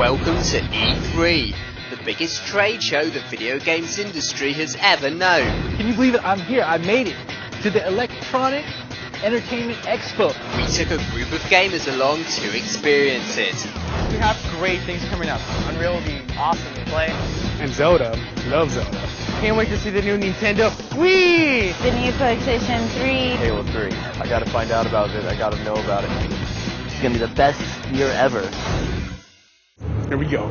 Welcome to E3, the biggest trade show the video games industry has ever known. Can you believe it? I'm here. I made it to the Electronic Entertainment Expo. We took a group of gamers along to experience it. We have great things coming up. Unreal will be awesome to play. And Zelda. Love Zelda. Can't wait to see the new Nintendo Wii! The new PlayStation 3. Halo 3. I gotta find out about it. I gotta know about it. It's gonna be the best year ever. Here we go.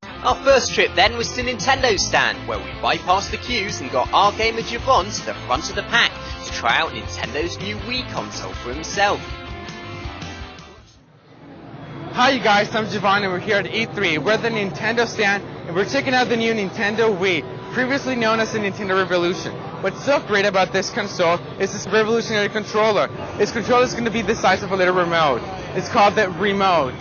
Our first trip then was to Nintendo's stand, where we bypassed the queues and got our gamer Javon to the front of the pack to try out Nintendo's new Wii console for himself. Hi you guys, I'm Javon and we're here at E3. We're at the Nintendo stand and we're checking out the new Nintendo Wii, previously known as the Nintendo Revolution. What's so great about this console is this revolutionary controller. This controller is going to be the size of a little remote. It's called the Remote.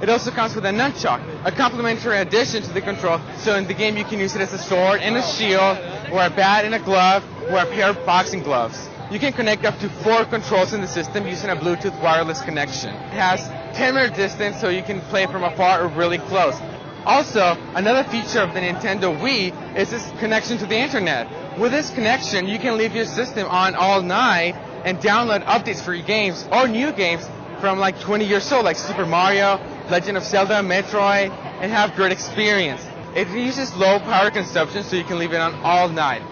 It also comes with a nunchuck, a complementary addition to the control, so in the game you can use it as a sword and a shield, or a bat and a glove, or a pair of boxing gloves. You can connect up to 4 controls in the system using a Bluetooth wireless connection. It has 10-meter distance, so you can play from afar or really close. Also, another feature of the Nintendo Wii is this connection to the internet. With this connection, you can leave your system on all night and download updates for your games or new games from like 20 years old, like Super Mario, Legend of Zelda, Metroid, and have great experience. It uses low power consumption, so you can leave it on all night.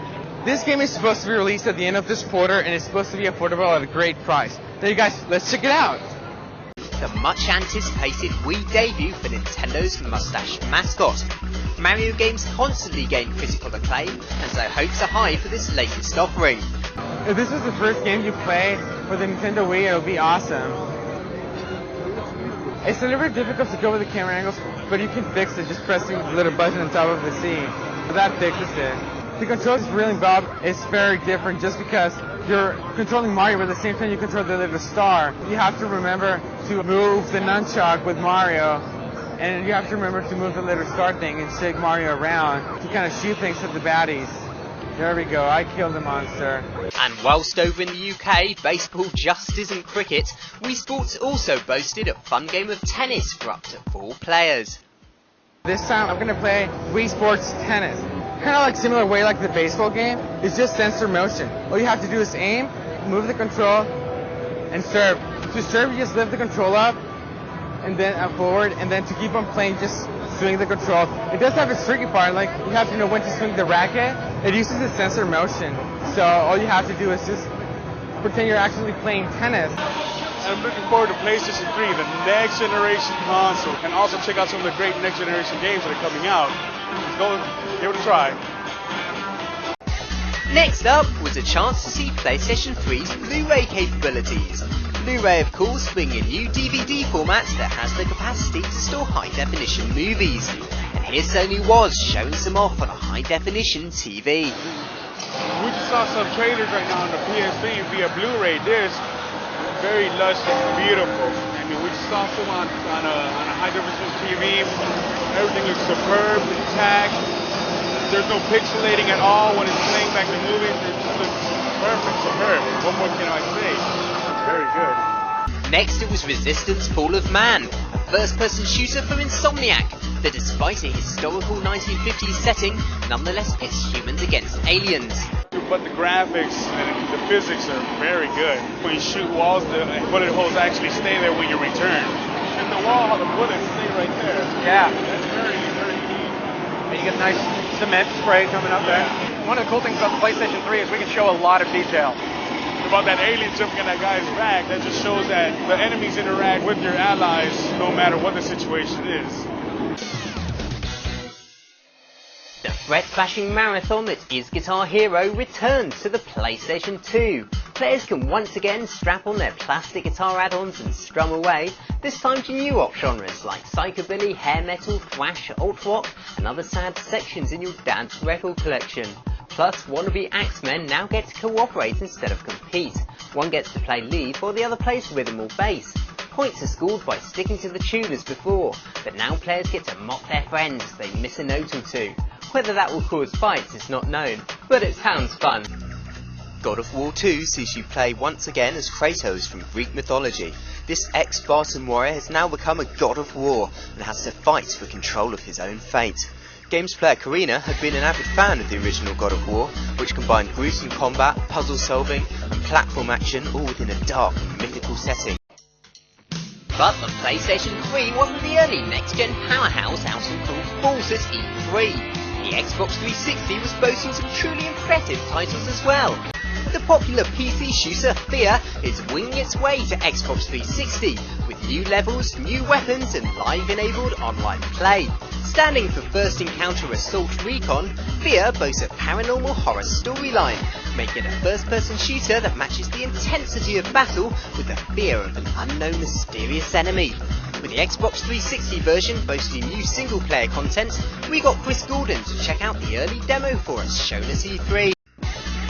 This game is supposed to be released at the end of this quarter, and it's supposed to be affordable at a great price. Now you guys, let's check it out. The much anticipated Wii debut for Nintendo's mustached mascot. Mario games constantly gain critical acclaim, and so hopes are high for this latest offering. If this was the first game you played for the Nintendo Wii, it would be awesome. It's a little bit difficult to go with the camera angles, but you can fix it just pressing the little button on top of the C. So that fixes it. The controls for Reeling Bob is very different just because you're controlling Mario, but at the same time you control the little star. You have to remember to move the nunchuck with Mario, and you have to remember to move the little star thing and shake Mario around to kind of shoot things at the baddies. There we go, I killed the monster. And whilst over in the UK, baseball just isn't cricket, Wii Sports also boasted a fun game of tennis for up to 4 players. This time I'm going to play Wii Sports Tennis. Kind of like similar way like the baseball game, it's just sensor motion. All you have to do is aim, move the control, and serve. To serve, you just lift the control up, and then forward, and then to keep on playing, just swing the control. It does have a tricky part, like you have to know when to swing the racket. It uses the sensor motion, so all you have to do is just pretend you're actually playing tennis. And I'm looking forward to PlayStation 3, the next generation console, and also check out some of the great next generation games that are coming out. Go give it a try. Next up was a chance to see PlayStation 3's Blu-Ray capabilities. Blu-ray, of course, being a new DVD format that has the capacity to store high-definition movies. And here Sony was showing some off on a high-definition TV. We just saw some trailers right now on the PS3 via Blu-ray disc. Very lush and beautiful. I mean, we just saw some on a high-definition TV. Everything looks superb, intact. There's no pixelating at all when it's playing back the movie. It just looks perfect, superb. What more can I say? It's very good. Next it was Resistance Fall of Man, a first-person shooter from Insomniac that, despite a historical 1950s setting, nonetheless pits humans against aliens. But the graphics and the physics are very good. When you shoot walls, the bullet holes actually stay there when you return. And the wall, how the bullets stay right there. Yeah. That's very neat. And you get a nice cement spray coming up there. One of the cool things about the PlayStation 3 is we can show a lot of detail. About that alien jumping in that guy's back, that just shows that the enemies interact with your allies no matter what the situation is. The threat-bashing marathon that is Guitar Hero returns to the PlayStation 2. Players can once again strap on their plastic guitar add-ons and strum away, this time to new rock genres like psychobilly, hair metal, thrash, alt-rock, and other sad sections in your dance record collection. Plus, wannabe Axemen now get to cooperate instead of compete. One gets to play lead while the other plays rhythm or bass. Points are scored by sticking to the tune as before, but now players get to mock their friends if they miss a note or two. Whether that will cause fights is not known, but it sounds fun. God of War 2 sees you play once again as Kratos from Greek mythology. this ex-Spartan warrior has now become a god of war and has to fight for control of his own fate. Games player Karina had been an avid fan of the original God of War, which combined gruesome combat, puzzle solving and platform action all within a dark and mythical setting. But the PlayStation 3 wasn't the only next-gen powerhouse out in full force at E3. The Xbox 360 was boasting some truly impressive titles as well. The popular PC shooter F.E.A.R is winging its way to Xbox 360 with new levels, new weapons and live-enabled online play. Standing for First Encounter Assault Recon, F.E.A.R boasts a paranormal horror storyline, making it a first-person shooter that matches the intensity of battle with the fear of an unknown mysterious enemy. With the Xbox 360 version boasting new single-player content, we got Chris Gordon to check out the early demo for us shown at E3.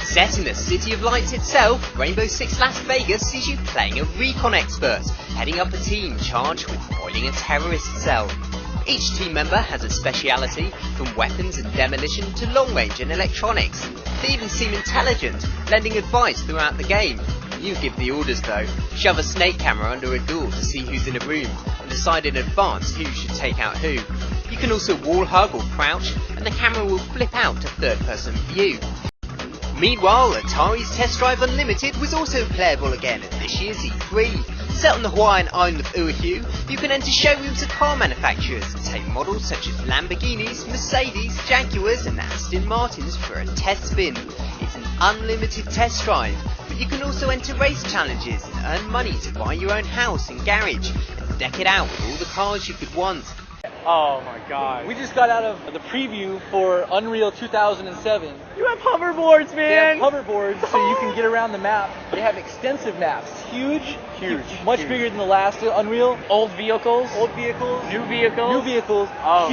Set in the City of Lights itself, Rainbow Six Las Vegas sees you playing a recon expert, heading up a team charged with foiling a terrorist cell. Each team member has a speciality, from weapons and demolition to long range and electronics. They even seem intelligent, lending advice throughout the game. You give the orders though, shove a snake camera under a door to see who's in a room, and decide in advance who should take out who. You can also wall hug or crouch, and the camera will flip out to third person view. Meanwhile, Atari's Test Drive Unlimited was also playable again at this year's E3. Set on the Hawaiian island of Oahu, you can enter showrooms of car manufacturers and take models such as Lamborghinis, Mercedes, Jaguars and Aston Martins for a test spin. It's an unlimited test drive, but you can also enter race challenges and earn money to buy your own house and garage and deck it out with all the cars you could want. Oh my god. We just got out of the preview for Unreal 2007. You have hoverboards, They have man! hoverboards so you can get around the map. They have extensive maps. Huge. Much huge. bigger than the last Unreal. Old vehicles, Old vehicles. new vehicles. New vehicles. Oh,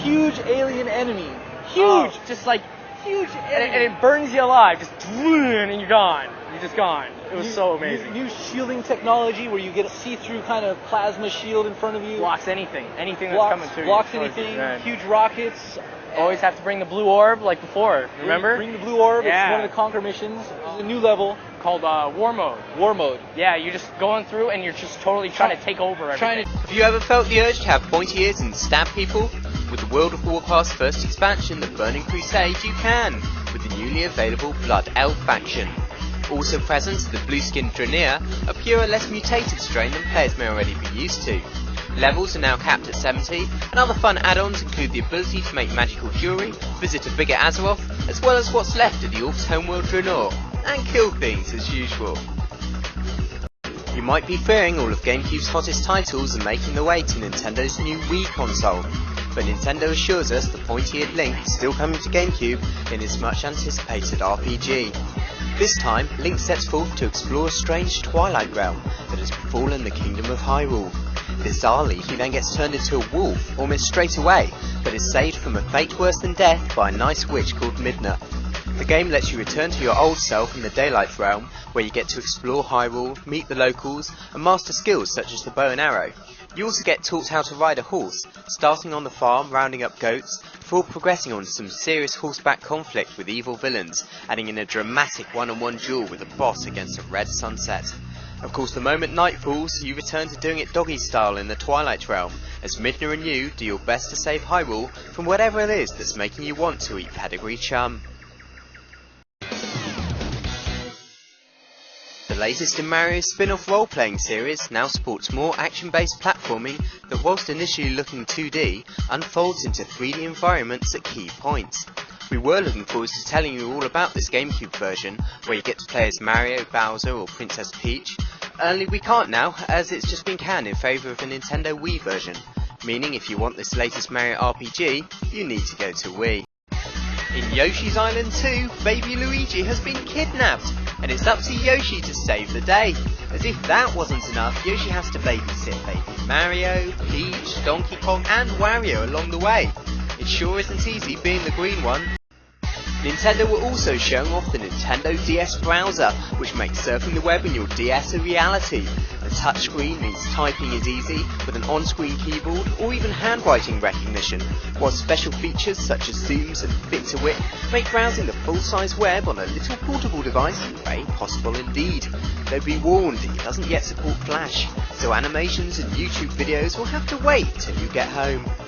huge alien enemy. Huge! Oh, Just like, huge and enemy. it burns you alive. Just, and you're gone. You're just gone. It was so amazing. New shielding technology where you get a see-through kind of plasma shield in front of you. Blocks anything. Anything that's blocks, coming to you. blocks towards you, anything. man. Huge rockets. Always have to bring the blue orb like before. Remember? Bring the blue orb. Yeah. It's one of the Conquer missions. It's a new level. Called War Mode. War mode. Yeah, you're just going through and you're just totally trying to take over everything. Have you ever felt the urge to have pointy ears and stab people? With the World of Warcraft's first expansion, the Burning Crusade, you can, with the newly available Blood Elf faction. Also present are the blue-skinned Draenei, a purer, less mutated strain than players may already be used to. Levels are now capped at 70, and other fun add-ons include the ability to make magical jewellery, visit a bigger Azeroth, as well as what's left of the Orcs' homeworld Draenor, and kill things as usual. You might be fearing all of GameCube's hottest titles are making their way to Nintendo's new Wii console, but Nintendo assures us the pointy-eared Link is still coming to GameCube in its much anticipated RPG. This time, Link sets forth to explore a strange Twilight realm that has befallen the Kingdom of Hyrule. Bizarrely, he then gets turned into a wolf almost straight away, but is saved from a fate worse than death by a nice witch called Midna. The game lets you return to your old self in the Daylight realm, where you get to explore Hyrule, meet the locals, and master skills such as the bow and arrow. You also get taught how to ride a horse, starting on the farm rounding up goats, before progressing on some serious horseback conflict with evil villains, adding in a dramatic one-on-one duel with a boss against a red sunset. Of course, the moment night falls, you return to doing it doggy style in the Twilight realm, as Midna and you do your best to save Hyrule from whatever it is that's making you want to eat pedigree chum. The latest in Mario's spin-off role-playing series now supports more action-based platforming that, whilst initially looking 2D, unfolds into 3D environments at key points. We were looking forward to telling you all about this GameCube version, where you get to play as Mario, Bowser or Princess Peach. Only we can't now, as it's just been canned in favour of a Nintendo Wii version, meaning if you want this latest Mario RPG, you need to go to Wii. In Yoshi's Island 2, baby Luigi has been kidnapped, and it's up to Yoshi to save the day. As if that wasn't enough, Yoshi has to babysit baby Mario, Peach, Donkey Kong and Wario along the way. It sure isn't easy being the green one. Nintendo were also showing off the Nintendo DS browser, which makes surfing the web in your DS a reality. As touchscreen means typing is easy with an on-screen keyboard or even handwriting recognition, while special features such as zooms and fit to width make browsing the full-size web on a little portable device very possible indeed. Though be warned, it doesn't yet support Flash, so animations and YouTube videos will have to wait till you get home.